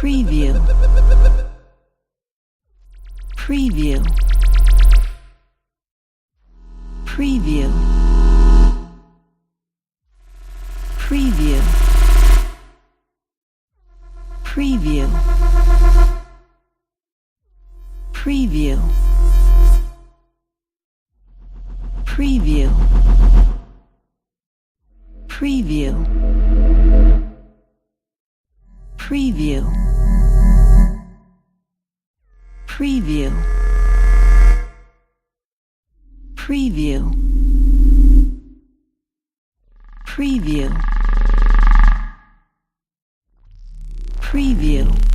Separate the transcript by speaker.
Speaker 1: Preview. Preview. Preview. Preview. Preview. Preview. Preview. Preview. Preview. Preview. Preview. Preview. Preview.